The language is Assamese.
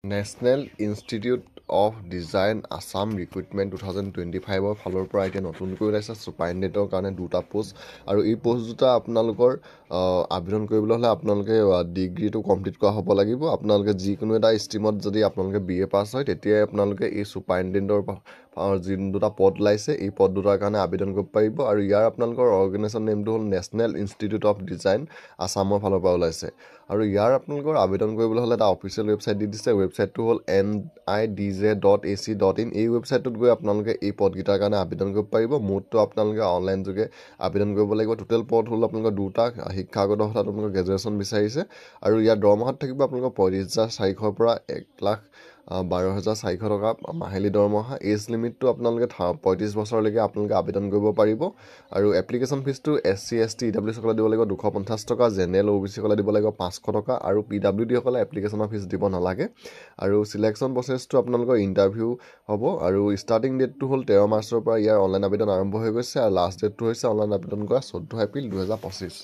National institute of design Assam recruitment 2025 ফালৰ পৰা এতিয়া নতুনকৈ ওলাইছে ছুপাৰিণ্টেণ্ডেণ্টৰ কাৰণে 2টা পোষ্ট আৰু এই পোষ্ট দুটা আপোনালোকৰ আবেদন কৰিবলৈ হ'লে আপোনালোকে ডিগ্ৰীটো কমপ্লিট কৰা হ'ব লাগিব। আপোনালোকে যিকোনো এটা ষ্ট্ৰীমত যদি আপোনালোকে BA পাছ হয় তেতিয়াই আপোনালোকে এই ছুপাৰিণ্টেণ্ডেণ্টৰ যি 2টা পদ ওলাইছে এই পদ দুটাৰ কাৰণে আবেদন কৰিব পাৰিব আৰু ইয়াৰ আপোনালোকৰ অৰ্গেনাইজেশ্যন নেমটো হ'ল নেশ্যনেল ইনষ্টিটিউট অফ ডিজাইন আছামৰ ফালৰ পৰা ওলাইছে আৰু ইয়াৰ আপোনালোকৰ আবেদন কৰিবলৈ হ'লে এটা অফিচিয়েল ৱেবছাইট দি দিছে। ৱেবছাইটটো হ'ল nidj.ac.in। এই ৱেবছাইটটোত গৈ আপোনালোকে এই পদকেইটাৰ কাৰণে আবেদন কৰিব পাৰিব। মুঠটো আপোনালোকে অনলাইন যোগে আবেদন কৰিব লাগিব। টোটেল পদ হ'ল আপোনালোকৰ 2টা। শিক্ষাগত অৰ্হতাত আপোনালোকৰ গ্ৰেজুৱেশ্যন বিচাৰিছে আৰু ইয়াৰ দৰমহাত থাকিব আপোনালোকৰ 35,400 পৰা 1,12,400 টকা মাহিলী দৰমহা। এজ লিমিটটো আপোনালোকে 35 বছৰলৈকে আপোনালোকে আবেদন কৰিব পাৰিব আৰু এপ্লিকেশ্যন ফিজটো SC ST EWC সকলে দিব লাগিব 250 টকা, জেনেৰেল OBC সকলে দিব লাগিব 500 টকা আৰু PWD সকলে এপ্লিকেশ্যনৰ ফিজ দিব নালাগে আৰু চিলেকশ্যন প্ৰচেছটো আপোনালোকৰ ইণ্টাৰভিউ হ'ব আৰু ষ্টাৰ্টিং ডেটটো হ'ল 13 মাৰ্চৰ পৰা ইয়াৰ অনলাইন আবেদন আৰম্ভ হৈ গৈছে আৰু লাষ্ট ডেটটো হৈছে অনলাইন আবেদন কৰা 14 এপ্ৰিল 2025।